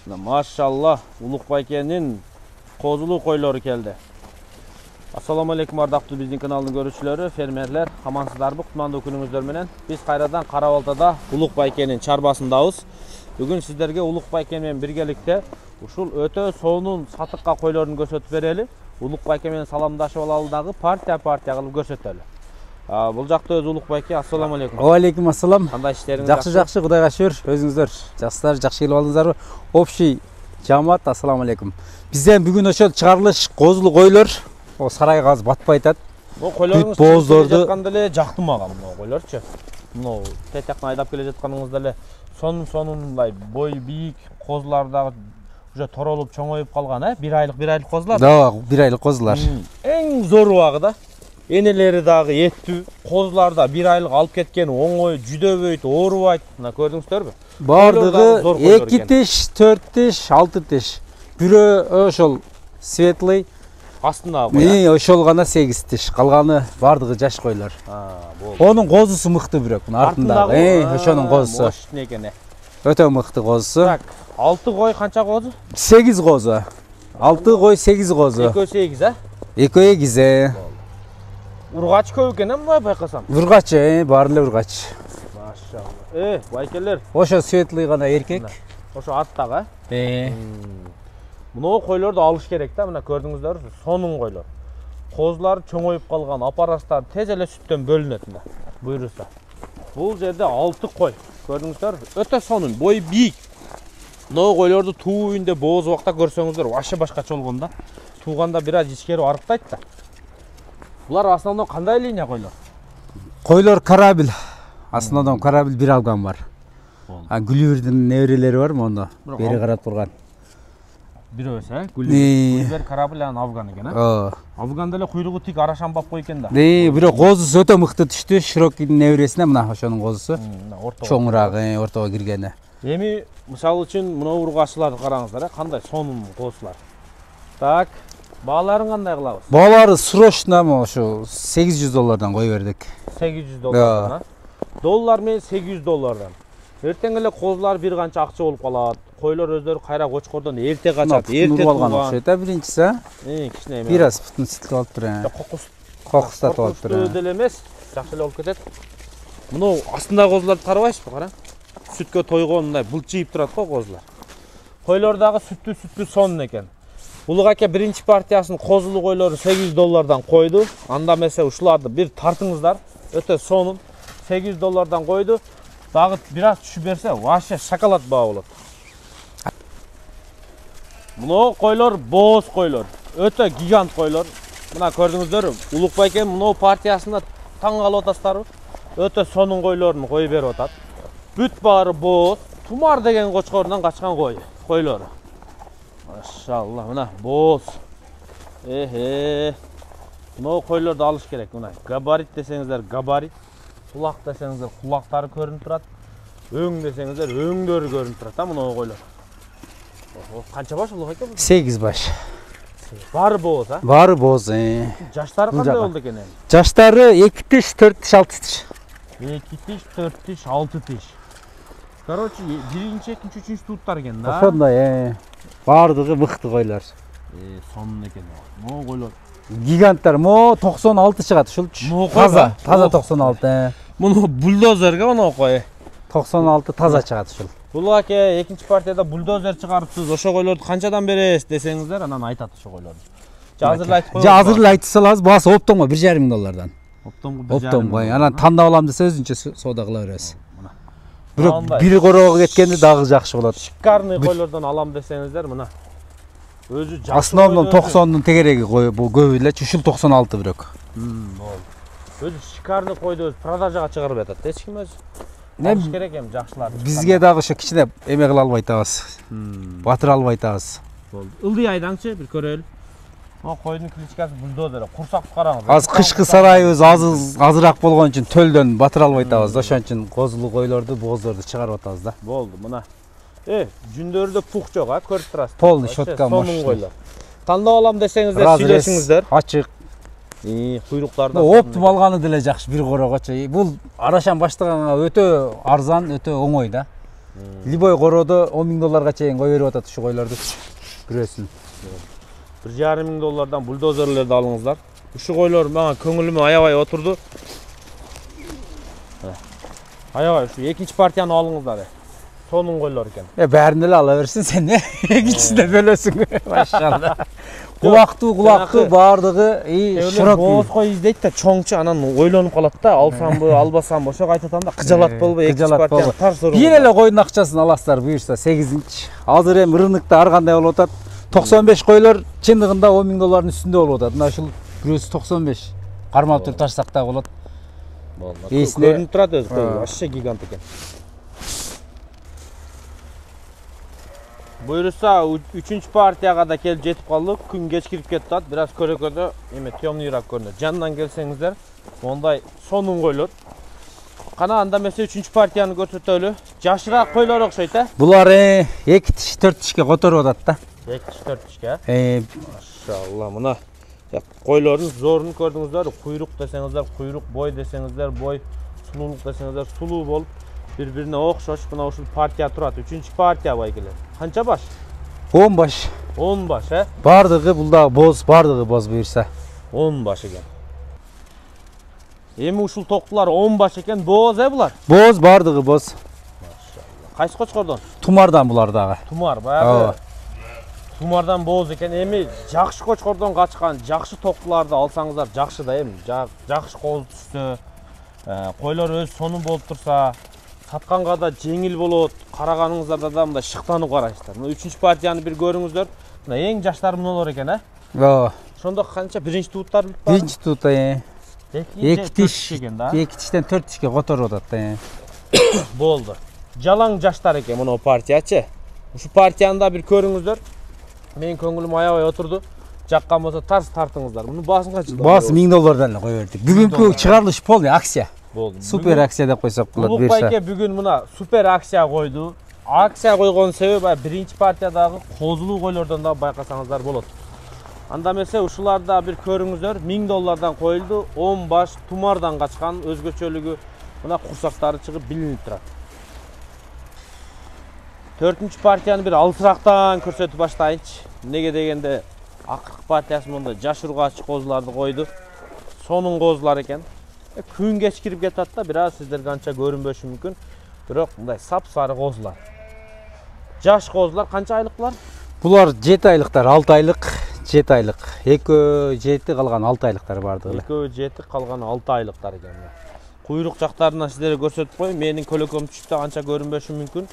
Maşallah Uluk Bayken'in kozulu koyları geldi. Assalamu alaikum ardaqtуу биздин каналдын көрүүчүлөрү, фермерлер, амансыздарбы? Кутмандуу күнүңүздөр менен. Биз кайрадан Карабалтада Улук Байкенин чарбасындабыз. Бүгүн сиздерге Улук Байкен менен биргеликте ушул өтө сонун сатыкка койлорун көрсөтүп берели. Улук Байкен менен саламдашып алалы дагы партия кылып көрсөтөлү. Бул жакта өз Улук Байке, ассаламу алейкум. Алейкум ассалам. Кандай иштериңиз? Жакшы, Кудайга шүкүр. Өзүңүздөр жакшылар, жакшы келип алдыңыздарбы? Общий жамаат, ассаламу алейкум. Бизден бүгүн ошол чыгарылыш козулу койлор. O sarayga az batpay atат. Bu koylarınız bozdordu. Жатканда эле жактı мага мына койлорчу. Мына тетекни айдап келе жатканыңызда эле сонун бой бийик козулардагы уже торолуп чоңоюп калган, бир айлык козулар. Да, бир айлык козулар. Эң зору багы да. Энелери дагы эттүү, козуларда бир айлык алып кеткен оңой, жүдөбөйт, оорубайт. Мына көрдүңүздөрбү? Бардыгы 2 тиш, 4 тиш, 6 тиш. Бирөө ошол светлый. Астында кой. Ошол гана 8 тиш. Калганы бардыгы жаш койлор. Онун козусу мыкты бирок, мына артындагы. Ошонун козусу. Мощный экен. Өтө мыкты козусу. Так, 6 кой канча козу? 8 козу. 6 кой 8 козу. 2-8, а? 2-8. Ургач көп экен, мына байкасам. Ургач, баары эле ургач. Машалла. Байкелер. Ошо светлый гана эркек. Ошо аттагы, Мына койлорду алыш керек да, мына көрдүңүздөр, сонун койлор. Козулар чоңоюп калган, апарастар тез эле сүттөн бөлүнөт мына. Буйруса. Бул жерде 6 кой. Көрдүңүздөр, өтө сонун, бой бийик. Мына койлорду туу үйүндө бооз убакта көрсөңүздөр, вообще башкача болгон да. Тууганда бир аз ичкери арыктайт да. Булар основном кандай линия койлор? Койлор карабил. Основном карабил бир алган бар. Гүлүбүрдүн неберелери бар монда. Бери карап турган. Бирөөсү, Гүлбер карабылан Афган экен, Афганда эле куйругу тик арашамбап кой экен да. Бирок козусу өтө мыкты түштү, Широкийдин небересине мына ошонун козусу. Чоңураак, ортого киргени. Эми мисалы үчүн мына ургачыларды караңыздар, кандай сонун козулар. Так, бааларын кандай кылабыз? Баалары срочно ошо $800 кой бердик. $800. Доллар менен $800. Эртең эле козулар бир канча акча болуп калат. Койлор өздөрү кайра кочкордон эрте качат, эрте турган окшойт да биринчиси. Кичине эме. Бир аз бутун ситлеп алып тур. Кокустатып алып тур. Кокустуу деле эмес, жакшы эле болуп кетет. Мына астындагы козуларды карабайсызбы, кара? Сүткө тойгон мындай булчуйуп турат го козулар. Койлордагы сүттүү сонун экен. Улук аке биринчи партиясын козулу койлору $800 койду. Анда эмесе ушуларды бир тартыңыздар. Өтө сонун. $800 койду. Дагы бир аз түшүп берсе, вообще шоколад баа болот. Мына койлор бооз койлор. Өтө гигант койлор. Мына көрдүңүздөр, Улук Байкен мына партиясына таң калып атасыздарбы? Өтө сонун койлорун коюп берип атат. Бүт баары бооз. Тумар деген кочкорунан качкан койлору. Машалла, мына бооз. Мына койлорду алыш керек, мына. Габарит десеңиздер, габарит. Кулак десеңиздер, кулактары көрүнүп турат. Өң десеңиздер, өңдөрү көрүнүп турат, мына койлор. Канча баш улук экен? 8 баш. Баары бооз, а? Баары бооз. Жаштары кандай болду экен? Жаштары 2 тиш, 4 тиш, 6 тиш. 2 тиш, 4 тиш, 6 тиш. Короче, биринчи, экинчи, үчүнчү туттар экен да. Ошондой, баардыгы мыкты койлор. Сонун экен. Мына койлор. Гиганттар, мо 96 чыгат ушулчу. Таза 96. Муну бульдозерге мына кой. 96 таза чыгат ушул. Бул аке экинчи партияда бульдозер чыгарыпсыз. Ошо койлорду канчадан бересиз десеңиздер, анан айтат ошо койлорду. Азыр айтып коебуз. Азыр айтып салабыз, баасы оптомго $1,500. Оптомго анан тандап алам десе өзүнчө соода кыла беребиз. Бирок бир корого кеткенде дагы жакшы болот. Шикарный койлордон алам десеңиздер, мына. Өзү жакшы. Основном 90дун тегереги бул көбү эле, ушул 96 бирок. Өзү шикарный койду өз продажага чыгарып атат. Эч ким өзү. Алыш керек эми жакшыларды. Бизге дагы ошо кичине эме кыла албай атабыз. Батыра албай атабыз. Болду. Ылдый айдаңчы, бир көрөлү. Мына койдун кличкасы бульдозер. Курсак караңыз. Аз кышкы сарайыбыз азыраак болгон үчүн төлдөн батыра албай атабыз. Ошон үчүн козулу койлорду, бооздорду чыгарып атабыз да. Болду, мына. Жүндөрүдө пух жок, көрүп турасыз. Полный щетка мощный. Тандап алам десеңиздер, сүйлөшүңүздөр. Ачык. Куйруктарда. Оптум алганы деле жакшы бир корогочу. Бул арашан баштаганга өтө арзан, өтө оңой да. Любой короодо 10 000 долларга чейин кой берип атат ушу койлорду. Бирөөсүн. 1,5 мың доллардан бульдозерлерди алыңыздар. Ушу койлор мага көңүлүмө аябай отурду. Аябай ушу экинчи партияны алыңыздар. Сонун койлор экен. Бәрін эле ала берсин сен. Экинчисине бөлөсүң. Машалла. Кулактуу баардыгы широкий. Бооз кой издейт да чоңчу анан ойлонуп калат да, алсамбы, албасамбы, ошого айтатам да, кыжалат болбой, экинчи партияны тар соруу. Бир эле койдун акчасын аласыздар буюрса 8-инч. Азыр эми рынокто ар кандай болуп атат. 95 койлор чындыгында 10 000 доллардын үстүндө болуп атат. Мына ушул бирөөсү 95. Кармап туруп ташсак да болот. Көрүнүп турат өзү кой, вообще гигант экен. Буюрса 3-чү партияга да келип жетип калдык. Күн кечкирип кетти, бир аз көрөкөдө эме темныйраак көрүнөт. Жандан келсеңиздер, мондай сонун койлор. Кана анда эмесе 3-чү партияны көрсөтөлү. Жашыраак койлор окшойт, Булар 2 тиш, 4 тишке которуп атат да. 2 тиш, 4 тишке. Машалла, мына койлордун зорун көрдүңүздөр. Куйрук десеңиздер, куйрук, бой десеңиздер, бой, сулуулук десеңиздер, сулуу болуп, бири-бирине окшош. Мына ушул партия турат. 3-чү партия байгелер. Канча баш? 10 баш. 10 баш, Бардыгы булда боз, бардыгы боз буюрса. 10 баш экен. Эми ушул токтулар 10 баш экен, боз булар. Боз, бардыгы боз. Машалла. Кайсы кочкордон? Тумардан булар дагы. Тумар, баягы. Тумардан боз экен. Эми жакшы кочкордон качкан, жакшы токтуларды алсаңыздар жакшы да эми. Жакшы кооз түшсө, койлор өз сонун болуп турса, сатканга да жеңил болот. Караганыңыздарда да мындай шыктанып карайсыздар. Мына 3-чү партияны бир көрүңүздөр. Мына эң жаштар мыналар экен, Ошондо канча биринчи тууттар билип бар? Биринчи туут 2 тиш экен да. 2 тиштен 4 тишке которуп атат да. Болду. Жалаң жаштар экен мына партиячы. Ушу партияны да бир көрүңүздөр. Менин көңүлүм аябай отурду. Жаккан болсо тарс тартыңыздар. Мунун баасын канча? Баасы 1000 доллардан эле кое бердик. Бүгүнкү чыгарылыш полный акция. Болду. Супер акция деп койсок болот Улук байке бүгүн мына супер акция койду. Акция койгон себеби биринчи партиядагы козулуу койлордон да байкасаңыздар болот. Анда эмесе ушуларда бир көрүңүздөр. 1000 доллардан коюлду. 10 баш тумардан качкан, өзгөчөлүгү мына курсактары чыгып билинип турат. 4-чү партияны бир алысырактан көрсөтүп баштайынчы. Неге дегенде акыркы партиясы монда жаш ургач козуларды койду. Сонун козулар экен. Күн кечкирип кетат да, бир аз сиздерге анча көрүнбөшү мүмкүн. Бирок мындай сап-сары козулар. Жаш козулар канча айлыктар? Булар 7 айлыктар, 6 айлык, 7 айлык. 2 7 калган 6 айлыктар бардыгы. 2 7 калган 6 айлыктар экен. Куйрук жактарынан сиздерге көрсөтүп коеюн. Менин көлөкөм түштө анча көрүнбөшү мүмкүн.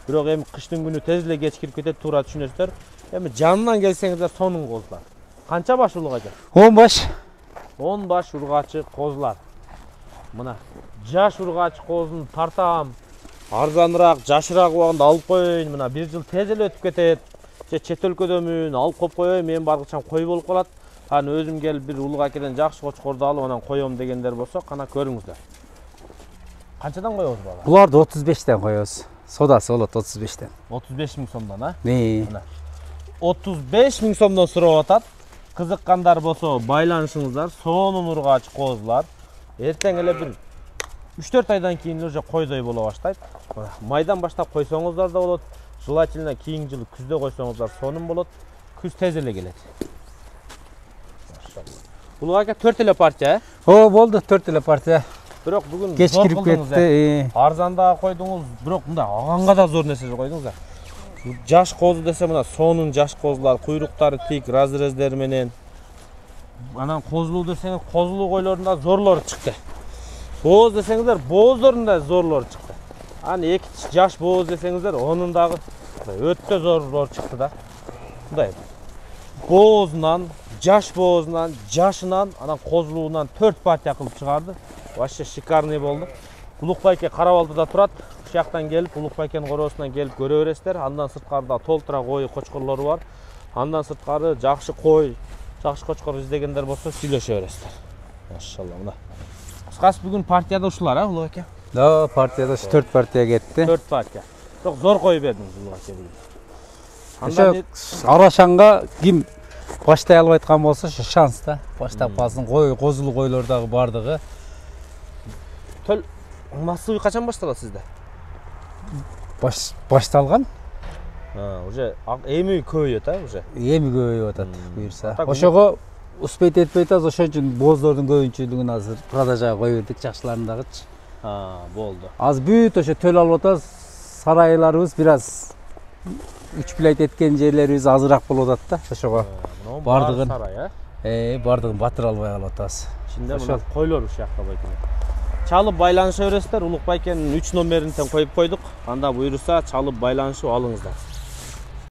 Бирок эми кыштын күнү тез эле кечкирип кетет, туура түшүнөсүздөр. Эми жанынан келсеңиздер сонун козулар. Канча баш улук экен? 10 баш. 10 баш ургачы козулар. Мына жаш ургач козун тартам. Арзаныраак, жашыраак убагында алып коеюн. Мына 1 жыл тез эле өтүп кетет. Же чет өлкөдөмүн, алып коюп коеюн, мен баргычам кой болуп калат. Аны өзүм келип бир улук акеден жакшы кочкорду алып анан коём дегендер болсо, кана көрүңүздөр. Канчадан коебуз бала? Буларды 35тен коебуз. Содасы болот 35тен. 35 000 сомдон, Мына 35 000 сомдон сурап атат. Кызыккандар болсо байланышыңыздар. Сонун ургач козулар. Эртең эле бир 3-4 айдан кийин уже койдой боло баштайт. Майдан баштап койсоңуздар да болот. Желательно кийинки жылы күздө койсоңуздар сонун болот. Күз тез эле келет. Машалла. Улук ака 4 эле партия, болду 4 эле партия. Бирок бүгүн кечкирип кетти. Арзанда койдуңуз, бирок мындай аганга да зор нерсе койдуңуз. Жаш козу десе мына сонун жаш козулар, куйруктары тик, разрездери менен. Анан козулуу десеңиз, козулуу койлордун да зорлору чыкты. Бооз десеңиздер, бооздордун да зорлору чыкты. Аны 2 жаш бооз десеңиздер, онун дагы өтө зорлор чыкты да. Мындай боозунан, жаш боозунан, жашынан, анан козулуунан 4 партия кылып чыгарды. Вообще шикарный болду. Улук байке Карабалдыда турат. Ушул жактан келип, Улук байкенин короосунан келип көрө бересиздер. Андан сырткарыда толтура кой кочкорлору бар. Андан сырткары жакшы кой, жакшы кочкор издегендер болсо сүйлөшө бересиздер. Машалла, мына. Кыскасы бүгүн партияда ушулар, Улук байке? Да, партияда 4 партия кетти. 4 партия. Бирок зор кой бердиңиз Улук байке бүгүн. Арашаңга ким баштай алып айткан болсо, ошо шанс да. Баштап калсын, козулуу койлор дагы бардыгы. Төл массовый качан башталат сизде? башталган. Уже эми көбөйөт уже. Эми көбөйүп атат буюрса. Так, Ошого успеть этпей атабыз, ошон үчүн боздордун көбүнчүлүгүн азыр продажага коюп бердик, жакшыларын дагычы. Болду. Азыр бүт ошо төл алып атабыз. Сарайларыбыз бир аз үчплайт эткен жерлерибиз азыраак болуп атат да. Ошого бардыгын сарай, бардыгын батыра албай калып атабыз. Ичинде мына койлор ушакта байкеле. Чалып байланыша бересиздер. Улук байкенин 3 номерин тең коюп койдук. Анда буйруса чалып байланышып алыңыздар.